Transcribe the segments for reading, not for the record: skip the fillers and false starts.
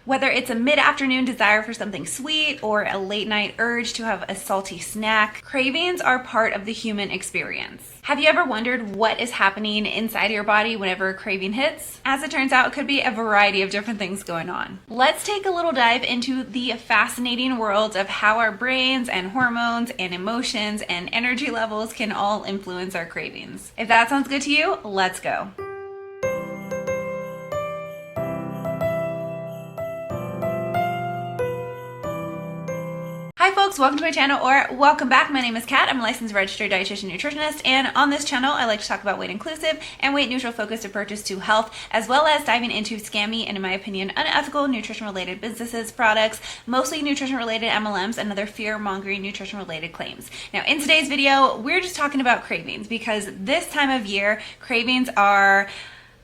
Whether it's a mid-afternoon desire for something sweet or a late-night urge to have a salty snack, cravings are part of the human experience. Have you ever wondered what is happening inside of your body whenever a craving hits? As it turns out, it could be a variety of different things going on. Let's take a little dive into the fascinating world of how our brains and hormones and emotions and energy levels can all influence our cravings. If that sounds good to you, let's go. Hi folks, welcome to my channel, or welcome back. My name is Kat. I'm a licensed registered dietitian nutritionist, and on this channel I like to talk about weight inclusive and weight neutral focused approaches to health, as well as diving into scammy and, in my opinion, unethical nutrition related businesses, products, mostly nutrition related MLMs, and other fear mongering nutrition related claims. Now in today's video we're just talking about cravings, because this time of year cravings are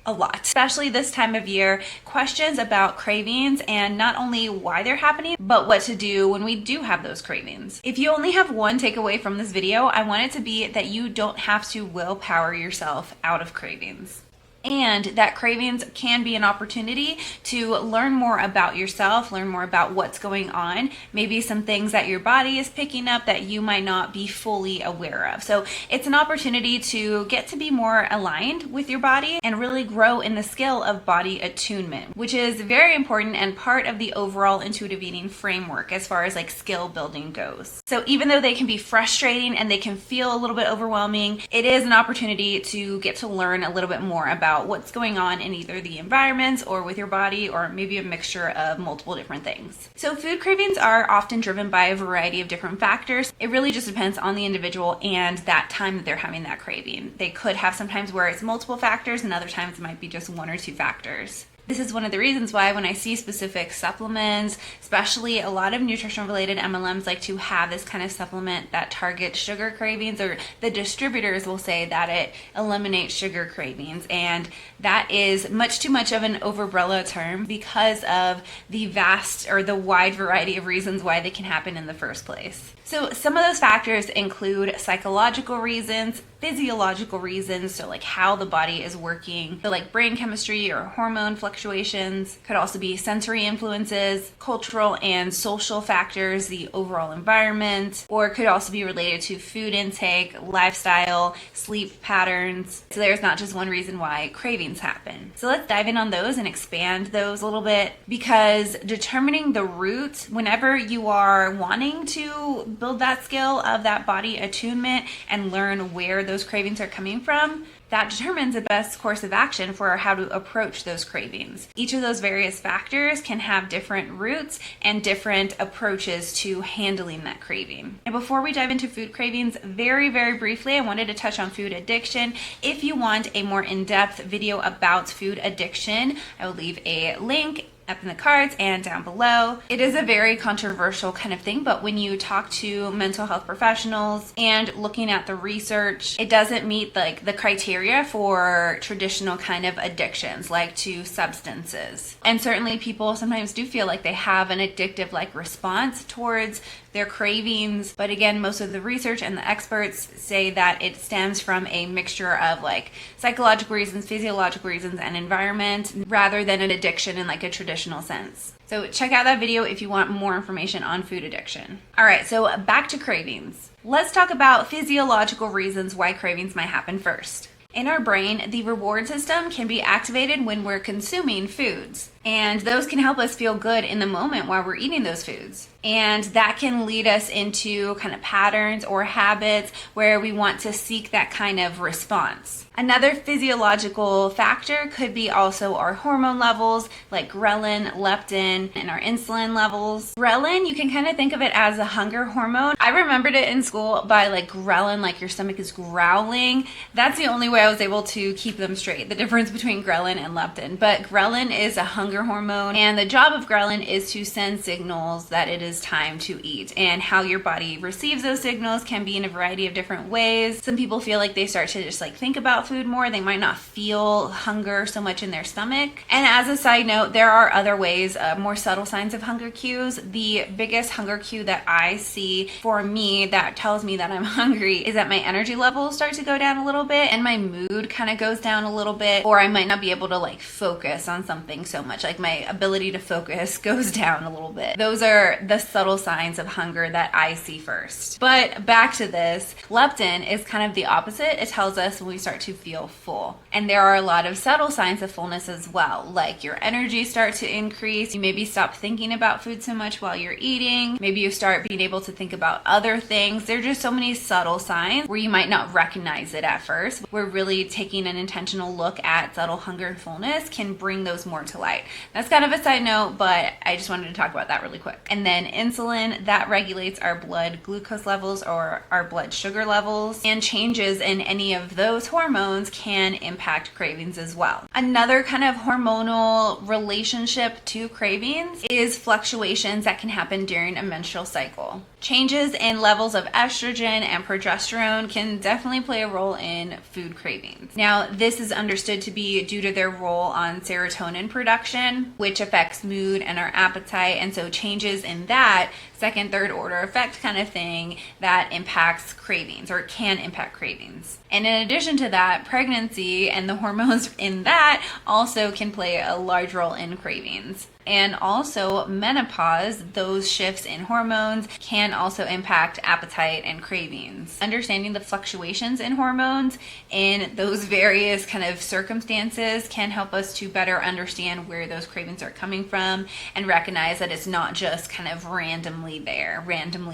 a lot, especially this time of year. Questions about cravings and not only why they're happening, but what to do when we do have those cravings. If you only have one takeaway from this video, I want it to be that you don't have to willpower yourself out of cravings. And that cravings can be an opportunity to learn more about yourself, learn more about what's going on, maybe some things that your body is picking up that you might not be fully aware of. So it's an opportunity to get to be more aligned with your body and really grow in the skill of body attunement, which is very important and part of the overall intuitive eating framework as far as like skill building goes. So even though they can be frustrating and they can feel a little bit overwhelming, it is an opportunity to get to learn a little bit more about what's going on in either the environments or with your body, or maybe a mixture of multiple different things. So food cravings are often driven by a variety of different factors. It really just depends on the individual and that time that they're having that craving. They could have sometimes where it's multiple factors, and other times it might be just one or two factors. This is one of the reasons why when I see specific supplements, especially a lot of nutrition related MLMs like to have this kind of supplement that targets sugar cravings, or the distributors will say that it eliminates sugar cravings, and that is much too much of an overumbrella term because of the vast or the wide variety of reasons why they can happen in the first place. So some of those factors include psychological reasons, physiological reasons, so like how the body is working, so like brain chemistry or hormone fluctuations. Could also be sensory influences, cultural and social factors, the overall environment, or it could also be related to food intake, lifestyle, sleep patterns. So there's not just one reason why cravings happen. So let's dive in on those and expand those a little bit, because determining the root whenever you are wanting to build that skill of that body attunement and learn where those cravings are coming from, that determines the best course of action for how to approach those cravings. Each of those various factors can have different roots and different approaches to handling that craving. And before we dive into food cravings, very briefly, I wanted to touch on food addiction. If you want a more in-depth video about food addiction, I will leave a link up in the cards and down below. It is a very controversial kind of thing, but when you talk to mental health professionals and looking at the research, it doesn't meet like the criteria for traditional kind of addictions like to substances. And certainly people sometimes do feel like they have an addictive like response towards their cravings, but again, most of the research and the experts say that it stems from a mixture of like psychological reasons, physiological reasons, and environment, rather than an addiction in like a traditional sense. So check out that video if you want more information on food addiction. All right, so back to cravings. Let's talk about physiological reasons why cravings might happen first. In our brain, the reward system can be activated when we're consuming foods, and those can help us feel good in the moment while we're eating those foods. And that can lead us into kind of patterns or habits where we want to seek that kind of response. Another physiological factor could be also our hormone levels, like ghrelin, leptin, and our insulin levels. Ghrelin, you can kind of think of it as a hunger hormone. I remembered it in school by like ghrelin, like your stomach is growling. That's the only way I was able to keep them straight, the difference between ghrelin and leptin. But ghrelin is a hunger hormone, and the job of ghrelin is to send signals that it is time to eat. And how your body receives those signals can be in a variety of different ways. Some people feel like they start to just like think about food more. They might not feel hunger so much in their stomach. And as a side note, there are other ways, more subtle signs of hunger cues. The biggest hunger cue that I see for me that tells me that I'm hungry is that my energy levels start to go down a little bit and my mood kind of goes down a little bit, or I might not be able to like focus on something so much. much. Like my ability to focus goes down a little bit. Those are the subtle signs of hunger that I see first. But back to this, leptin is kind of the opposite. It tells us when we start to feel full. And there are a lot of subtle signs of fullness as well, like your energy start to increase. You maybe stop thinking about food so much while you're eating. Maybe you start being able to think about other things. There are just so many subtle signs where you might not recognize it at first. We're really taking an intentional look at subtle hunger and fullness can bring those more to light. That's kind of a side note, but I just wanted to talk about that really quick. And then insulin, that regulates our blood glucose levels or our blood sugar levels, and changes in any of those hormones can impact cravings as well. Another kind of hormonal relationship to cravings is fluctuations that can happen during a menstrual cycle. Changes in levels of estrogen and progesterone can definitely play a role in food cravings. Now, this is understood to be due to their role on serotonin production, which affects mood and our appetite. And so changes in that second, third order effect kind of thing that impacts cravings or can impact cravings. And in addition to that, pregnancy and the hormones in that also can play a large role in cravings. And also menopause, those shifts in hormones can also impact appetite and cravings. Understanding the fluctuations in hormones in those various kind of circumstances can help us to better understand where those cravings are coming from and recognize that it's not just kind of randomly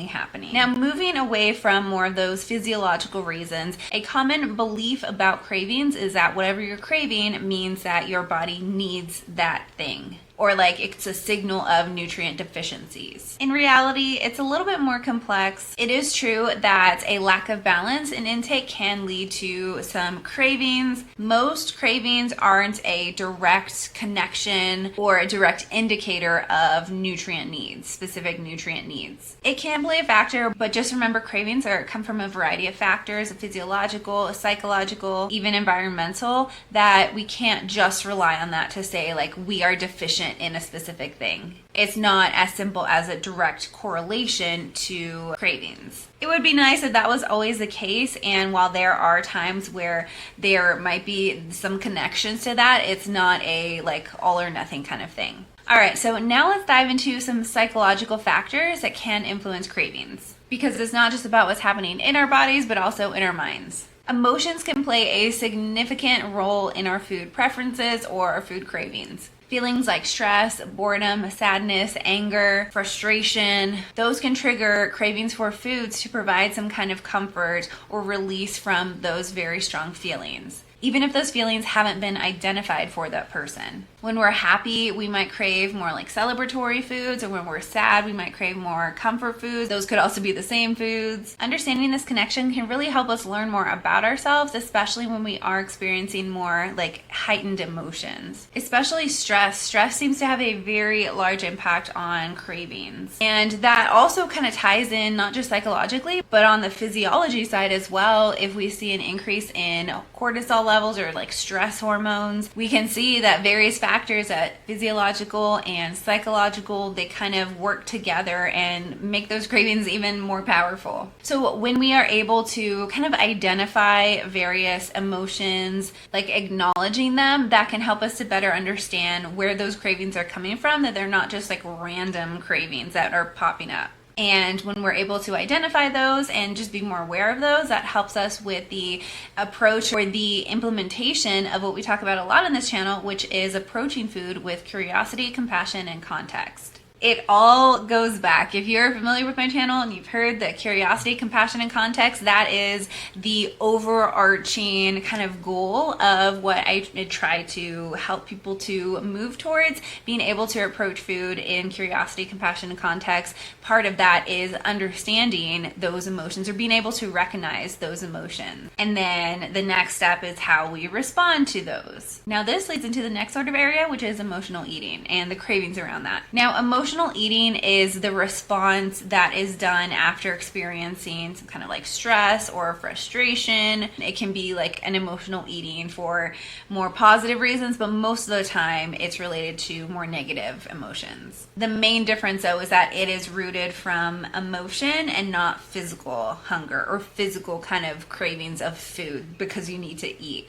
happening. Now, moving away from more of those physiological reasons, a common belief about cravings is that whatever you're craving means that your body needs that thing, or like it's a signal of nutrient deficiencies. In reality, it's a little bit more complex. It is true that a lack of balance in intake can lead to some cravings. Most cravings aren't a direct connection or a direct indicator of nutrient needs, specific nutrient needs. It can play a factor, but just remember cravings come from a variety of factors, physiological, psychological, even environmental, that we can't just rely on that to say like we are deficient in a specific thing. It's not as simple as a direct correlation to cravings. It would be nice if that was always the case, and while there are times where there might be some connections to that, it's not a like all or nothing kind of thing. All right, so now let's dive into some psychological factors that can influence cravings, because it's not just about what's happening in our bodies, but also in our minds. Emotions can play a significant role in our food preferences or our food cravings. Feelings like stress, boredom, sadness, anger, frustration, those can trigger cravings for foods to provide some kind of comfort or release from those very strong feelings, even if those feelings haven't been identified for that person. When we're happy, we might crave more like celebratory foods, or when we're sad, we might crave more comfort foods. Those could also be the same foods. Understanding this connection can really help us learn more about ourselves, especially when we are experiencing more like heightened emotions. Especially stress. Stress seems to have a very large impact on cravings. And that also kind of ties in not just psychologically, but on the physiology side as well. If we see an increase in cortisol levels or like stress hormones, we can see that various factors that physiological and psychological, they kind of work together and make those cravings even more powerful. So when we are able to kind of identify various emotions, like acknowledging them, that can help us to better understand where those cravings are coming from, that they're not just like random cravings that are popping up. And when we're able to identify those and just be more aware of those, that helps us with the approach or the implementation of what we talk about a lot on this channel, which is approaching food with curiosity, compassion, and context. It all goes back. If you're familiar with my channel and you've heard that curiosity, compassion, and context, that is the overarching kind of goal of what I try to help people to move towards, being able to approach food in curiosity, compassion, and context. Part of that is understanding those emotions or being able to recognize those emotions. And then the next step is how we respond to those. Now this leads into the next sort of area, which is emotional eating and the cravings around that. Now, emotional Emotional eating is the response that is done after experiencing some kind of like stress or frustration. It can be like an emotional eating for more positive reasons, but most of the time it's related to more negative emotions. The main difference though is that it is rooted from emotion and not physical hunger or physical kind of cravings of food because you need to eat.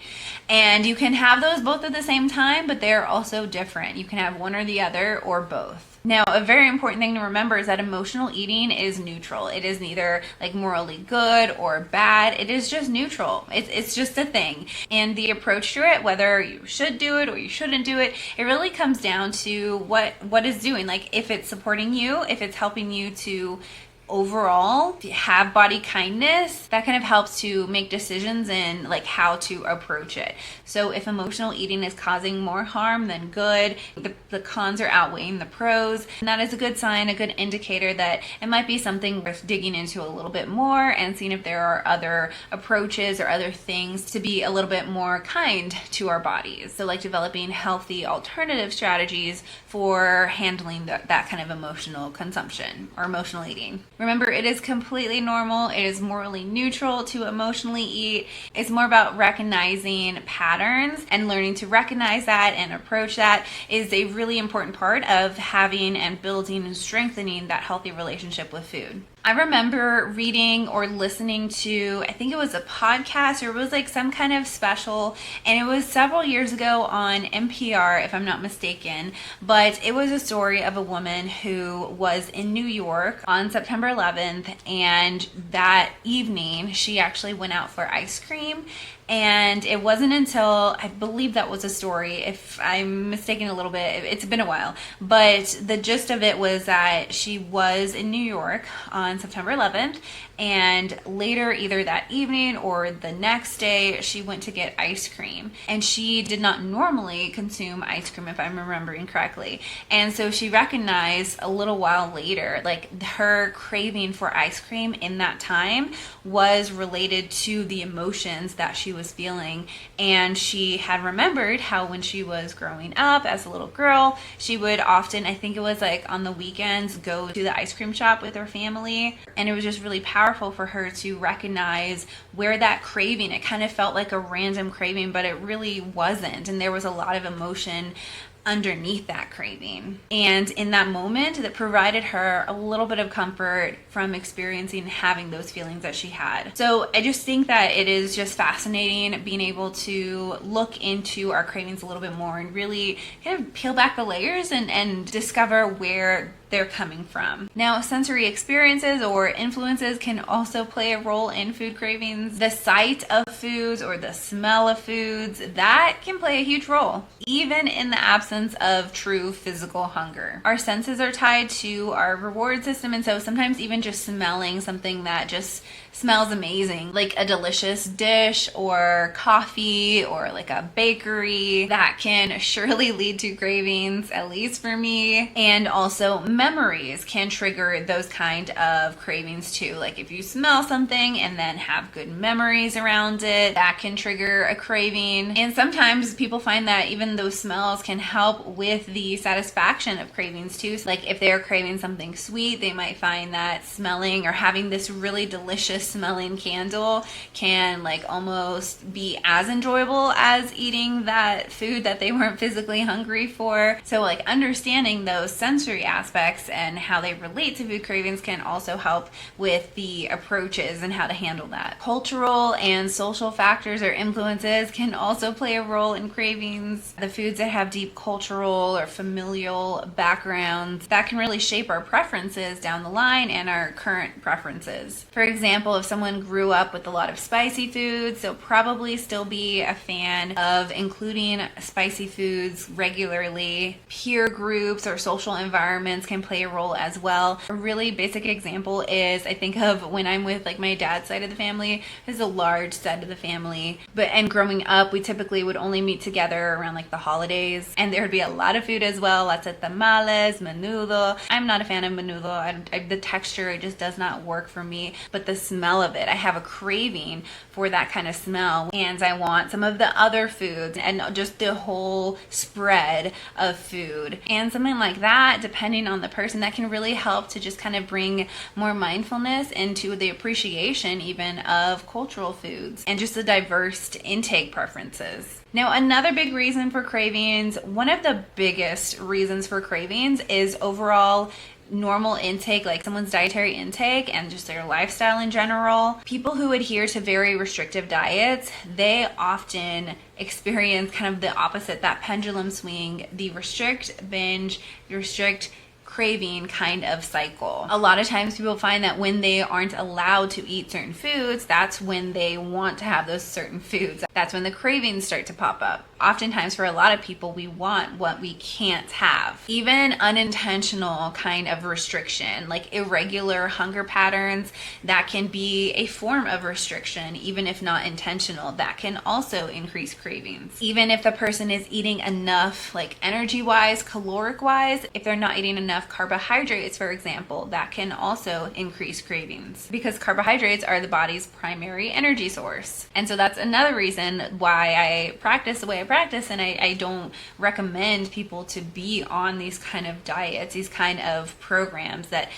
And you can have those both at the same time, but they're also different. You can have one or the other or both. Now, a very important thing to remember is that emotional eating is neutral. It is neither like morally good or bad. It is just neutral. It's just a thing. And the approach to it, whether you should do it or you shouldn't do it, it really comes down to what it's doing. Like if it's supporting you, if it's helping you to overall have body kindness, that kind of helps to make decisions in like how to approach it. So if emotional eating is causing more harm than good, the cons are outweighing the pros, and that is a good sign, a good indicator that it might be something worth digging into a little bit more and seeing if there are other approaches or other things to be a little bit more kind to our bodies. So like developing healthy alternative strategies for handling that kind of emotional consumption or emotional eating. Remember, it is completely normal. It is morally neutral to emotionally eat. It's more about recognizing patterns, and learning to recognize that and approach that is a really important part of having and building and strengthening that healthy relationship with food. I remember reading or listening to, I think it was a podcast or it was like some kind of special, and it was several years ago on NPR, if I'm not mistaken, but it was a story of a woman who was in New York on September 11th, and that evening she actually went out for ice cream. And it wasn't until, I believe that was a story, if I'm mistaken a little bit, it's been a while, but the gist of it was that she was in New York on September 11th, and later, either that evening or the next day, she went to get ice cream. And she did not normally consume ice cream, if I'm remembering correctly. And so she recognized a little while later, like her craving for ice cream in that time was related to the emotions that she was feeling. And she had remembered how when she was growing up as a little girl, she would often, I think it was like on the weekends, go to the ice cream shop with her family. And it was just really powerful for her to recognize where that craving, it kind of felt like a random craving, but it really wasn't. And there was a lot of emotion underneath that craving. And in that moment, that provided her a little bit of comfort from experiencing having those feelings that she had. So I just think that it is just fascinating being able to look into our cravings a little bit more and really kind of peel back the layers and discover where they're coming from. Now, sensory experiences or influences can also play a role in food cravings. The sight of foods or the smell of foods, that can play a huge role, even in the absence of true physical hunger. Our senses are tied to our reward system, and so sometimes even just smelling something that just smells amazing, like a delicious dish or coffee or like a bakery, that can surely lead to cravings, at least for me. And also memories can trigger those kind of cravings too. Like if you smell something and then have good memories around it, that can trigger a craving. And sometimes people find that even those smells can help with the satisfaction of cravings too. So like if they're craving something sweet, they might find that smelling or having this really delicious smelling candle can like almost be as enjoyable as eating that food that they weren't physically hungry for. So like understanding those sensory aspects and how they relate to food cravings can also help with the approaches and how to handle that. Cultural and social factors or influences can also play a role in cravings. The foods that have deep cultural or familial backgrounds, that can really shape our preferences down the line and our current preferences. For example, if someone grew up with a lot of spicy foods, they'll probably still be a fan of including spicy foods regularly. Peer groups or social environments can play a role as well. A really basic example is, I think of when I'm with like my dad's side of the family. There's a large side of the family, and growing up we typically would only meet together around like the holidays, and there would be a lot of food as well. Lots of tamales, menudo. I'm not a fan of menudo. The texture, it just does not work for me, but the smell of it, I have a craving for that kind of smell, and I want some of the other foods and just the whole spread of food. And something like that, depending on the person, that can really help to just kind of bring more mindfulness into the appreciation even of cultural foods and just the diverse intake preferences. Now, another big reason for cravings, one of the biggest reasons for cravings, is overall normal intake, like someone's dietary intake and just their lifestyle in general. People who adhere to very restrictive diets, they often experience kind of the opposite, that pendulum swing, the restrict, binge, restrict, craving kind of cycle. A lot of times people find that when they aren't allowed to eat certain foods, that's when they want to have those certain foods. That's when the cravings start to pop up. Oftentimes for a lot of people, we want what we can't have. Even unintentional kind of restriction, like irregular hunger patterns, that can be a form of restriction, even if not intentional. That can also increase cravings. Even if the person is eating enough, like energy-wise, caloric-wise, if they're not eating enough carbohydrates, for example, that can also increase cravings because carbohydrates are the body's primary energy source. And so that's another reason why I practice the way I practice, and I don't recommend people to be on these kind of diets, these kind of programs that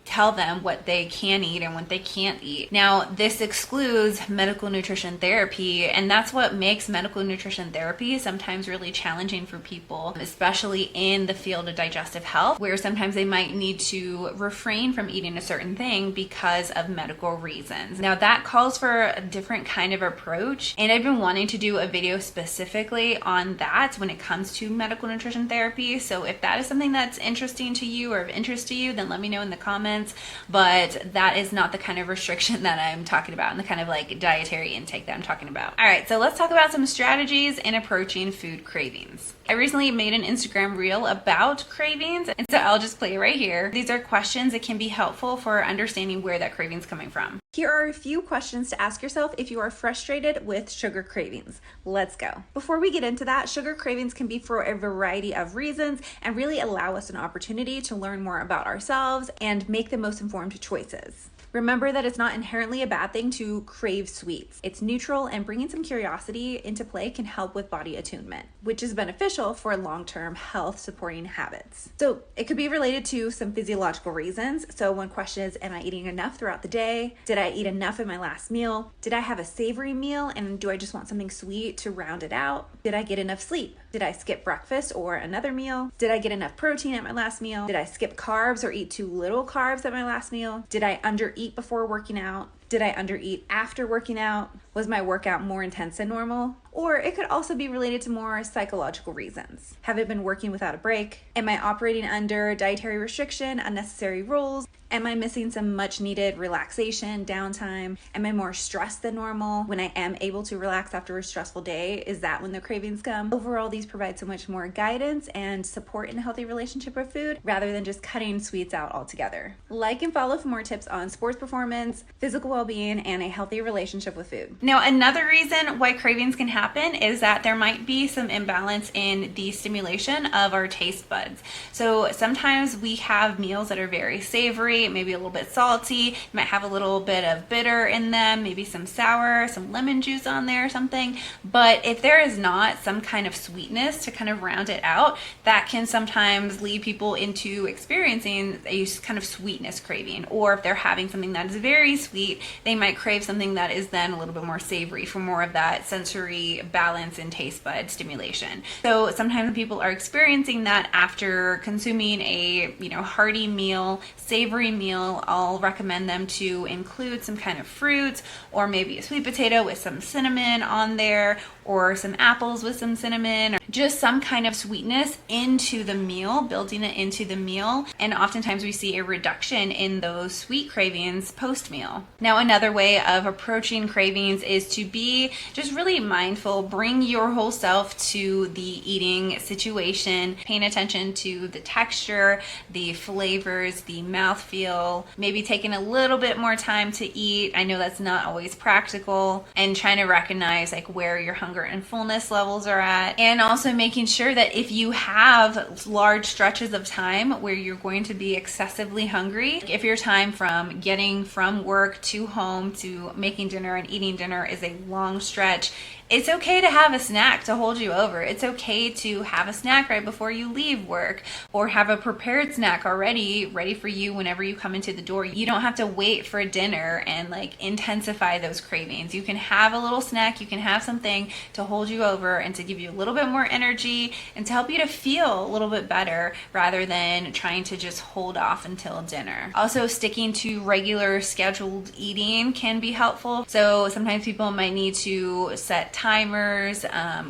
tell them what they can eat and what they can't eat. Now, this excludes medical nutrition therapy, and that's what makes medical nutrition therapy sometimes really challenging for people, especially in the field of digestive health, where sometimes they might need to refrain from eating a certain thing because of medical reasons. Now, that calls for a different kind of approach, and I've been wanting to do a video specifically on that when it comes to medical nutrition therapy. So if that is something that's interesting to you or of interest to you, then let me know in the comments. But that is not the kind of restriction that I'm talking about and the kind of like dietary intake that I'm talking about. All right, so let's talk about some strategies in approaching food cravings. I recently made an Instagram reel about cravings, and so I'll just play it right here. These are questions that can be helpful for understanding where that craving's coming from. Here are a few questions to ask yourself if you are frustrated with sugar cravings. Let's go. Before we get into that, sugar cravings can be for a variety of reasons and really allow us an opportunity to learn more about ourselves and make the most informed choices. Remember that it's not inherently a bad thing to crave sweets. It's neutral, and bringing some curiosity into play can help with body attunement, which is beneficial for long-term health supporting habits. So it could be related to some physiological reasons. So one question is, am I eating enough throughout the day? Did I eat enough in my last meal? Did I have a savory meal, and do I just want something sweet to round it out? Did I get enough sleep? Did I skip breakfast or another meal? Did I get enough protein at my last meal? Did I skip carbs or eat too little carbs at my last meal? Did I undereat before working out? Did I undereat after working out? Was my workout more intense than normal? Or it could also be related to more psychological reasons. Have I been working without a break? Am I operating under dietary restriction, unnecessary rules? Am I missing some much needed relaxation, downtime? Am I more stressed than normal? When I am able to relax after a stressful day, is that when the cravings come? Overall, these provide so much more guidance and support in a healthy relationship with food rather than just cutting sweets out altogether. Like and follow for more tips on sports performance, physical well-being, and a healthy relationship with food. Now, another reason why cravings can happen is that there might be some imbalance in the stimulation of our taste buds. So sometimes we have meals that are very savory, maybe a little bit salty, might have a little bit of bitter in them, maybe some sour, some lemon juice on there or something. But if there is not some kind of sweetness to kind of round it out, that can sometimes lead people into experiencing a kind of sweetness craving. Or if they're having something that is very sweet, they might crave something that is then a little bit more savory for more of that sensory balance and taste bud stimulation. So sometimes people are experiencing that after consuming a hearty meal, savory meal. I'll recommend them to include some kind of fruits, or maybe a sweet potato with some cinnamon on there, or some apples with some cinnamon, or just some kind of sweetness into the meal, building it into the meal. And oftentimes we see a reduction in those sweet cravings post-meal. Now, another way of approaching cravings is to be just really mindful, bring your whole self to the eating situation, paying attention to the texture, the flavors, the mouthfeel, maybe taking a little bit more time to eat. I know that's not always practical, and trying to recognize like where your hunger and fullness levels are at, and also also making sure that if you have large stretches of time where you're going to be excessively hungry, if your time from getting from work to home to making dinner and eating dinner is a long stretch, it's okay to have a snack to hold you over. It's okay to have a snack right before you leave work, or have a prepared snack already ready for you whenever you come into the door. You don't have to wait for dinner and like intensify those cravings. You can have a little snack, you can have something to hold you over and to give you a little bit more energy and to help you to feel a little bit better rather than trying to just hold off until dinner. Also, sticking to regular scheduled eating can be helpful. So sometimes people might need to set timers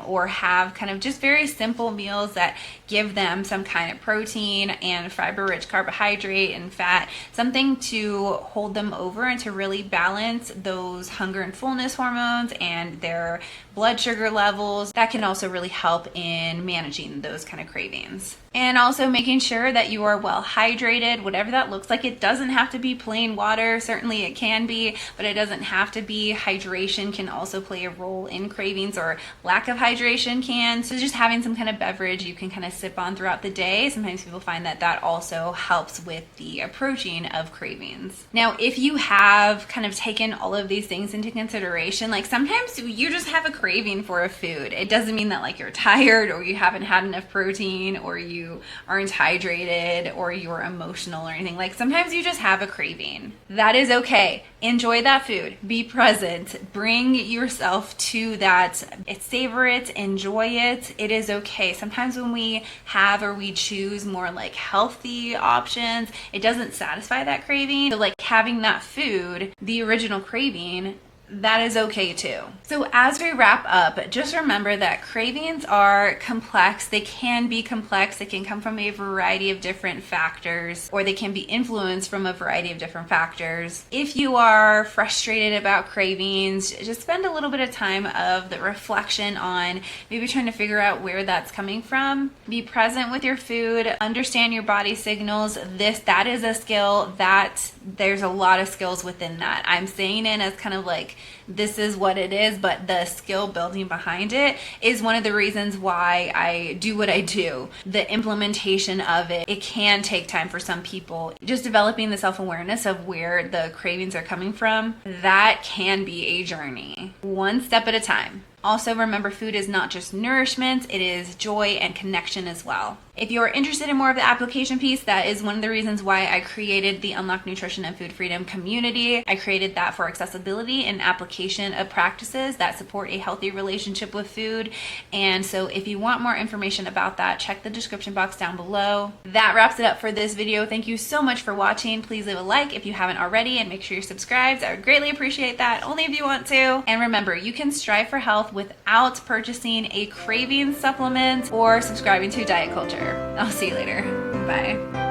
or have kind of just very simple meals that give them some kind of protein and fiber-rich carbohydrate and fat, something to hold them over and to really balance those hunger and fullness hormones and their blood sugar levels. That can also really help in managing those kind of cravings. And also making sure that you are well hydrated, whatever that looks like. It doesn't have to be plain water. Certainly it can be, but it doesn't have to be. Hydration can also play a role in cravings, or lack of hydration can. So just having some kind of beverage you can kind of sip on throughout the day. Sometimes people find that that also helps with the approaching of cravings. Now, if you have kind of taken all of these things into consideration, like sometimes you just have a craving for a food. It doesn't mean that like you're tired or you haven't had enough protein or you aren't hydrated or you're emotional or anything. Like sometimes you just have a craving. That is okay. Enjoy that food. Be present. Bring yourself to that. Savor it. Enjoy it. It is okay. Sometimes when we have or we choose more like healthy options, it doesn't satisfy that craving. So like having that food, the original craving, that is okay too. So as we wrap up, just remember that cravings are complex. They can be complex. They can come from a variety of different factors, or they can be influenced from a variety of different factors. If you are frustrated about cravings, just spend a little bit of time of the reflection on maybe trying to figure out where that's coming from. Be present with your food, understand your body signals. That is a skill that there's a lot of skills within that. I'm saying it as kind of like, this is what it is, but the skill building behind it is one of the reasons why I do what I do. The implementation of it, it can take time for some people. Just developing the self-awareness of where the cravings are coming from, that can be a journey, one step at a time. Also, remember, food is not just nourishment, it is joy and connection as well. If you're interested in more of the application piece, that is one of the reasons why I created the Unlock Nutrition and Food Freedom community. I created that for accessibility and application of practices that support a healthy relationship with food. And so if you want more information about that, check the description box down below. That wraps it up for this video. Thank you so much for watching. Please leave a like if you haven't already, and make sure you're subscribed. I would greatly appreciate that, only if you want to. And remember, you can strive for health without purchasing a craving supplement or subscribing to diet culture. I'll see you later. Bye.